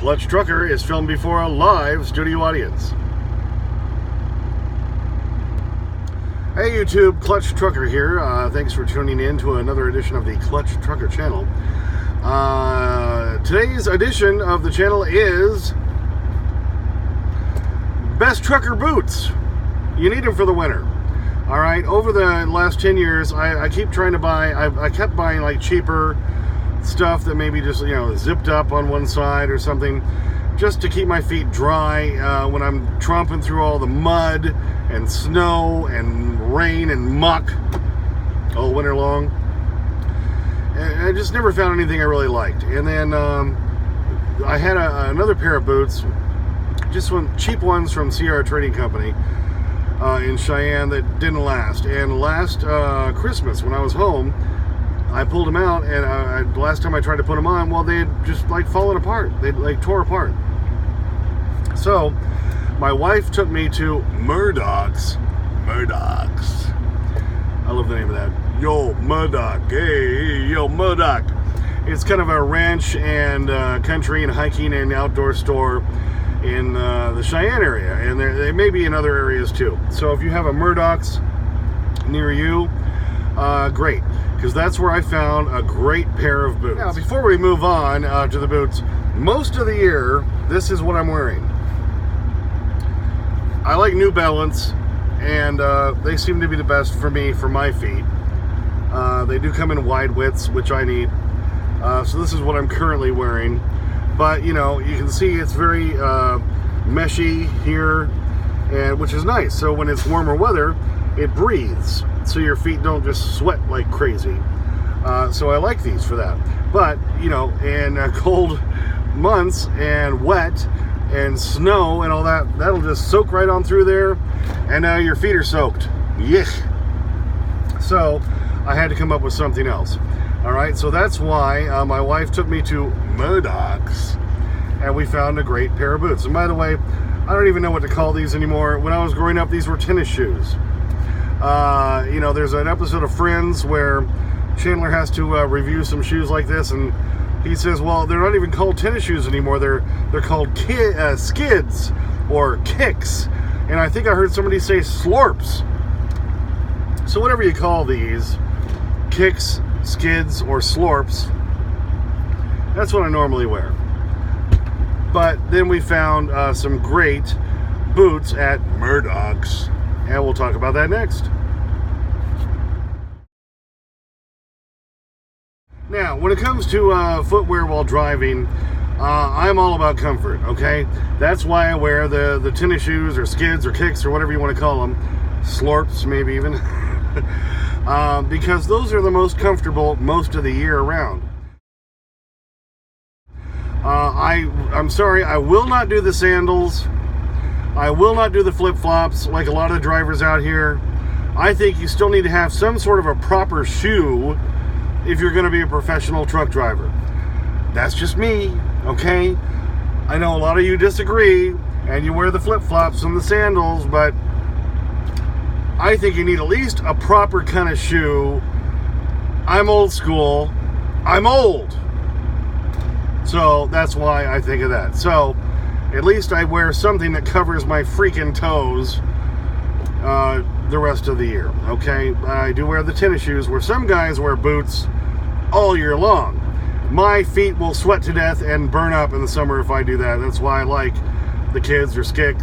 Clutch Trucker is filmed before a live studio audience. Hey YouTube, Clutch Trucker here. Thanks for tuning in to another edition of the Clutch Trucker channel. Today's edition of the channel is Best Trucker Boots. You need them for the winter. Alright, over the last 10 years, I keep trying to buy, I kept buying like cheaper stuff that maybe just, zipped up on one side or something, just to keep my feet dry when I'm tromping through all the mud and snow and rain and muck all winter long. And I just never found anything I really liked. And then I had another pair of boots, just cheap ones from Sierra Trading Company in Cheyenne that didn't last. And last Christmas when I was home, I pulled them out, and the last time I tried to put them on, well, they had just like fallen apart. They like tore apart. So my wife took me to Murdoch's. I love the name of that. Yo, Murdoch. Hey, yo, Murdoch. It's kind of a ranch and country and hiking and outdoor store in the Cheyenne area, and they may be in other areas too. So if you have a Murdoch's near you, great, because that's where I found a great pair of boots. Now, before we move on to the boots, most of the year, this is what I'm wearing. I like New Balance, and they seem to be the best for me, for my feet. They do come in wide widths, which I need. So this is what I'm currently wearing. But, you can see it's very meshy here, and which is nice. So when it's warmer weather, it breathes, so your feet don't just sweat like crazy. So I like these for that. But, in cold months and wet and snow and all that, that'll just soak right on through there, and now your feet are soaked. Yuck. So I had to come up with something else. All right, so that's why my wife took me to Murdoch's, and we found a great pair of boots. And by the way, I don't even know what to call these anymore. When I was growing up, these were tennis shoes. There's an episode of Friends where Chandler has to review some shoes like this, and he says, well, they're not even called tennis shoes anymore. They're called skids or kicks. And I think I heard somebody say slorps. So whatever you call these, kicks, skids, or slorps, that's what I normally wear. But then we found some great boots at Murdoch's, and we'll talk about that next. Now, when it comes to footwear while driving, I'm all about comfort, okay? That's why I wear the tennis shoes or skids or kicks or whatever you want to call them, slorps maybe even, because those are the most comfortable most of the year around. I'm sorry, I will not do the sandals. I will not do the flip-flops like a lot of the drivers out here. I think you still need to have some sort of a proper shoe if you're going to be a professional truck driver. That's just me, okay? I know a lot of you disagree, and you wear the flip-flops and the sandals, but I think you need at least a proper kind of shoe. I'm old school. I'm old. So that's why I think of that. So at least I wear something that covers my freaking toes the rest of the year, okay? I do wear the tennis shoes, where some guys wear boots all year long. My feet will sweat to death and burn up in the summer if I do that. That's why I like the kids or skids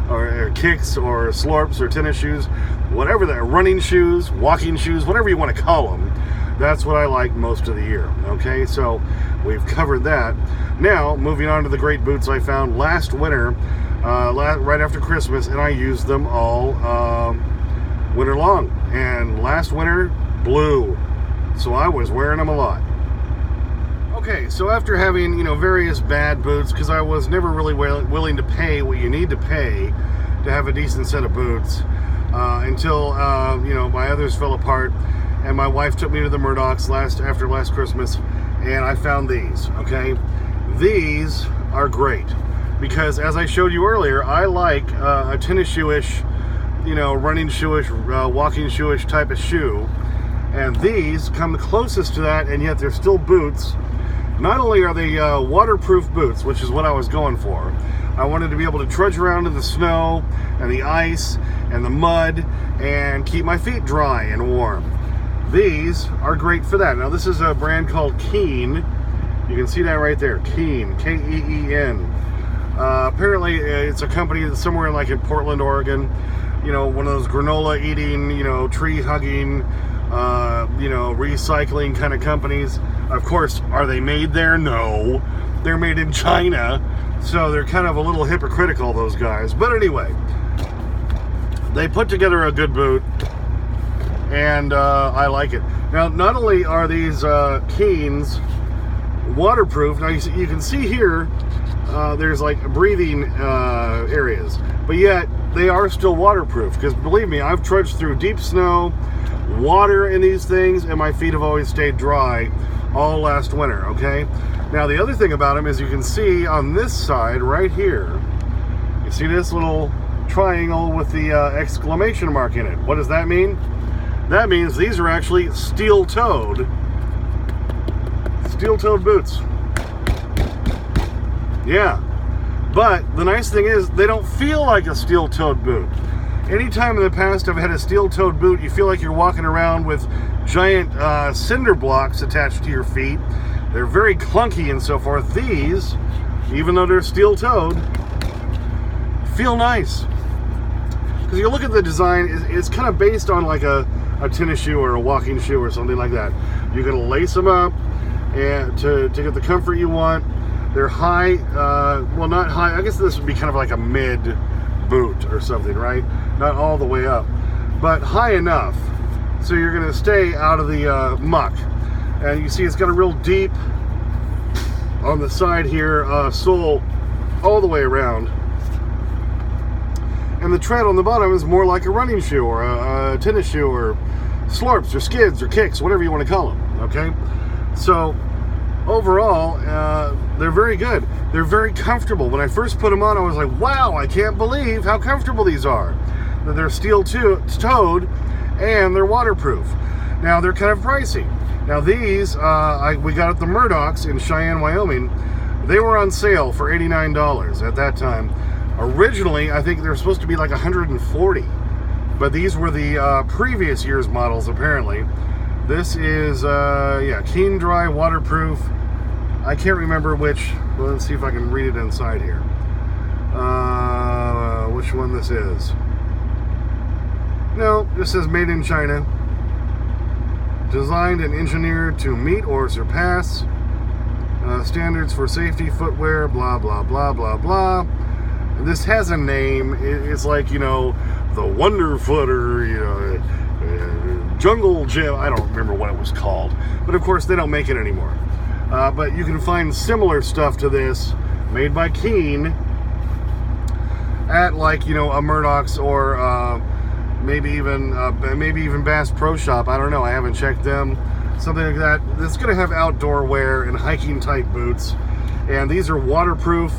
or kicks or slorps or tennis shoes, whatever that, running shoes, walking shoes, whatever you want to call them. That's what I like most of the year, okay? So we've covered that. Now, moving on to the great boots I found last winter, right after Christmas, and I used them all winter long. And last winter, blue. So I was wearing them a lot. Okay, so after having, various bad boots, because I was never really willing to pay what you need to pay to have a decent set of boots, until, my others fell apart, and my wife took me to the Murdoch's after last Christmas, and I found these, okay? These are great, because as I showed you earlier, I like a tennis shoe-ish, running shoe-ish, walking shoe-ish type of shoe, and these come the closest to that, and yet they're still boots, Not only are they waterproof boots, which is what I was going for, I wanted to be able to trudge around in the snow and the ice and the mud and keep my feet dry and warm. These are great for that. Now, this is a brand called Keen. You can see that right there, Keen, K-E-E-N. Apparently, it's a company that's somewhere like in Portland, Oregon. You know, one of those granola eating, you know, tree hugging, you know, recycling kind of companies. Of course, are they made there? No. They're made in China. So they're kind of a little hypocritical, those guys. But anyway, they put together a good boot, and I like it. Now, not only are these Keens waterproof, now you can see here, there's like breathing areas, but yet they are still waterproof, because believe me, I've trudged through deep snow, water in these things, and my feet have always stayed dry all last winter, okay? Now, the other thing about them is you can see on this side right here, you see this little triangle with the exclamation mark in it. What does that mean? That means these are actually steel-toed boots. Yeah, but the nice thing is they don't feel like a steel-toed boot. Anytime in the past I've had a steel-toed boot, you feel like you're walking around with giant cinder blocks attached to your feet. They're very clunky and so forth. These, even though they're steel-toed, feel nice. Because you look at the design, it's kind of based on like a tennis shoe or a walking shoe or something like that. You're going to lace them up and to get the comfort you want. They're high, well, not high. I guess this would be kind of like a mid boot or something, right? Not all the way up, but high enough so you're going to stay out of the muck. And you see it's got a real deep on the side here sole all the way around. And the tread on the bottom is more like a running shoe or a tennis shoe or slorps or skids or kicks, whatever you want to call them, okay? So overall, they're very good. They're very comfortable. When I first put them on, I was like, wow, I can't believe how comfortable these are. That they're steel-toed and they're waterproof. Now, they're kind of pricey. Now, these, we got at the Murdoch's in Cheyenne, Wyoming. They were on sale for $89 at that time. Originally, I think they were supposed to be like $140, but these were the previous year's models, apparently. This is, yeah, Keen Dry Waterproof. I can't remember which. Well, let's see if I can read it inside here. Which one this is. No, this says made in China. Designed and engineered to meet or surpass standards for safety, footwear, blah, blah, blah, blah, blah. This has a name. It's like, you know, the Wonder Footer, you know, Jungle Gym. I don't remember what it was called. But, of course, they don't make it anymore. But you can find similar stuff to this made by Keen at, like, you know, a Murdoch's or maybe even Bass Pro Shop. I don't know. I haven't checked them. Something like that. It's going to have outdoor wear and hiking type boots. And these are waterproof.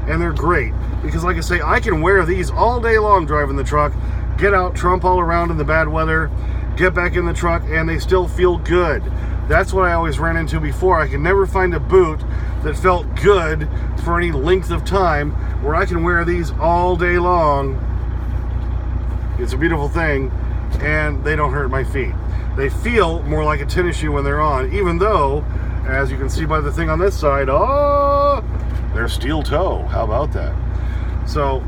And they're great because, like I say, I can wear these all day long driving the truck, get out, trump all around in the bad weather, get back in the truck, and they still feel good. That's what I always ran into before. I could never find a boot that felt good for any length of time where I can wear these all day long. It's a beautiful thing, and they don't hurt my feet. They feel more like a tennis shoe when they're on, even though, as you can see by the thing on this side, they're steel toe. How about that? So,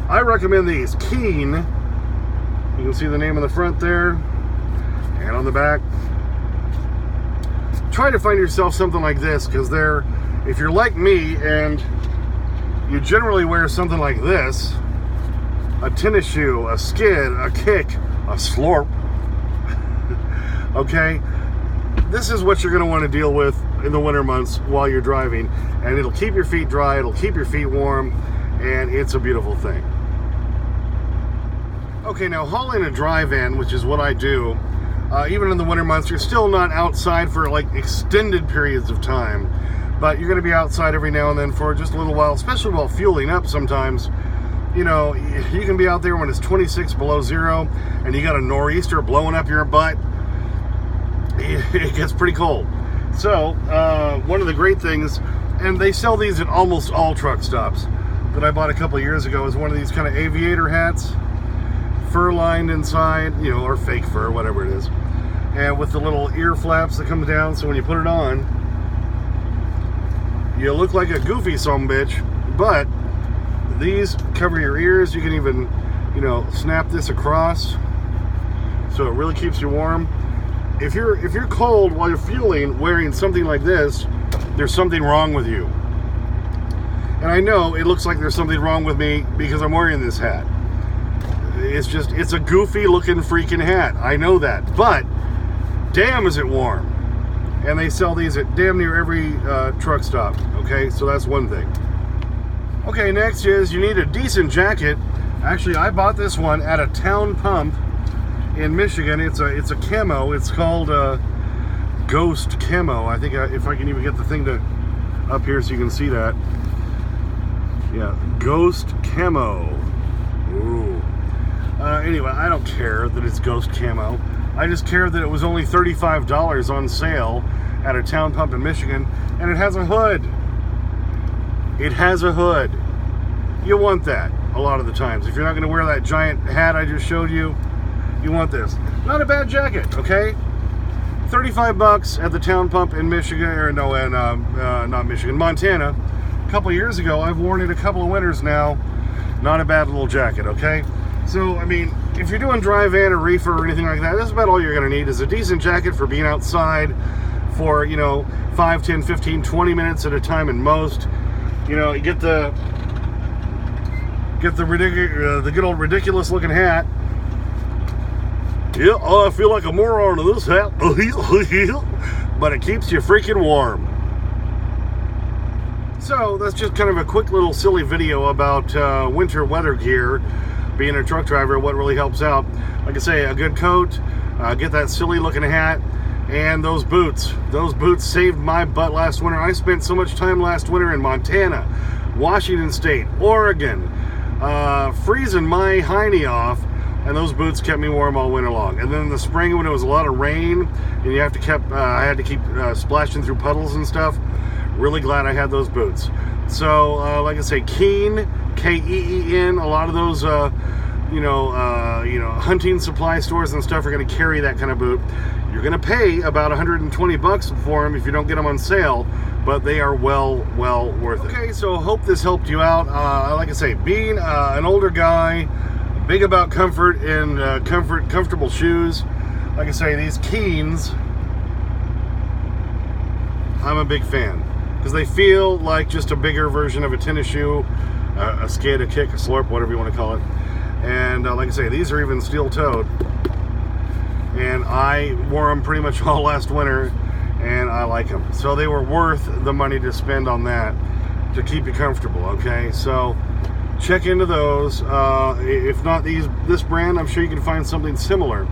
I recommend these. Keen. You can see the name on the front there. And on the back. Try to find yourself something like this, because they're, if you're like me and you generally wear something like this, a tennis shoe, a skid, a kick, a slorp, okay, this is what you're going to want to deal with in the winter months while you're driving, and it'll keep your feet dry, it'll keep your feet warm, and it's a beautiful thing. Okay, now hauling a Drivein, which is what I do, even in the winter months, you're still not outside for like extended periods of time, but you're going to be outside every now and then for just a little while, especially while fueling up sometimes. You know, you can be out there when it's 26 below zero and you got a nor'easter blowing up your butt. It gets pretty cold. So, one of the great things, and they sell these at almost all truck stops, that I bought a couple years ago, is one of these kind of aviator hats, fur lined inside, you know, or fake fur, whatever it is, and with the little ear flaps that come down, so when you put it on, you look like a goofy sumbitch. But these cover your ears. You can even, you know, snap this across, so it really keeps you warm. If you're cold while you're fueling wearing something like this, there's something wrong with you. And I know it looks like there's something wrong with me because I'm wearing this hat. It's a goofy looking freaking hat. I know that, but damn is it warm. And they sell these at damn near every truck stop. Okay, so that's one thing. Okay, next is you need a decent jacket. Actually, I bought this one at a town pump in Michigan. It's a camo. It's called Ghost Camo. I think if I can even get the thing to up here so you can see that. Yeah, Ghost Camo. Ooh. Anyway, I don't care that it's Ghost Camo. I just care that it was only $35 on sale at a town pump in Michigan, and it has a hood. It has a hood. You want that a lot of the times. If you're not going to wear that giant hat I just showed you, you want this. Not a bad jacket, okay? 35 bucks at the town pump in Michigan, or no, in not Michigan, Montana. A couple years ago. I've worn it a couple of winters now. Not a bad little jacket, okay? So, I mean, if you're doing Drivein or reefer or anything like that, that's about all you're going to need is a decent jacket for being outside for, you know, 5, 10, 15, 20 minutes at a time at most. You know, you get the good old ridiculous looking hat. Yeah, I feel like a moron in this hat. But it keeps you freaking warm. So that's just kind of a quick little silly video about winter weather gear. Being a truck driver, what really helps out, like I say, a good coat, get that silly looking hat, and those boots. Those boots saved my butt last winter. I spent so much time last winter in Montana, Washington State, Oregon, freezing my hiney off, and those boots kept me warm all winter long. And then in the spring, when it was a lot of rain and I had to keep splashing through puddles and stuff, really glad I had those boots. So like I say, Keen, K-E-E-N, a lot of those hunting supply stores and stuff are going to carry that kind of boot. You're going to pay about 120 bucks for them if you don't get them on sale, but they are well worth it. Okay, so hope this helped you out. Like I say, being an older guy, big about comfort and comfortable shoes. Like I say, these Keens, I'm a big fan because they feel like just a bigger version of a tennis shoe, a skid, a kick, a slurp, whatever you want to call it. And like I say, these are even steel-toed. And I wore them pretty much all last winter, and I like them. So they were worth the money to spend on that to keep you comfortable, okay? So check into those. If not this brand, I'm sure you can find something similar.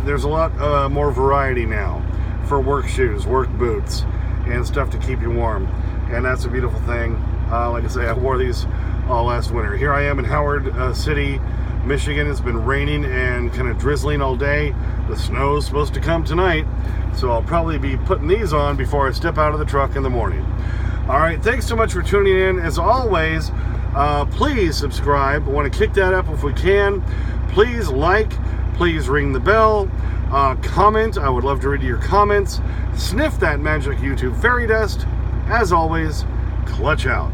There's a lot more variety now for work shoes, work boots, and stuff to keep you warm. And that's a beautiful thing. Like I say, I wore these all last winter. Here I am in Howard City, Michigan. It's been raining and kind of drizzling all day. The snow's supposed to come tonight, so I'll probably be putting these on before I step out of the truck in the morning. All right, thanks so much for tuning in. As always, please subscribe. I want to kick that up if we can. Please like, please ring the bell, comment. I would love to read your comments. Sniff that magic YouTube fairy dust. As always, clutch out.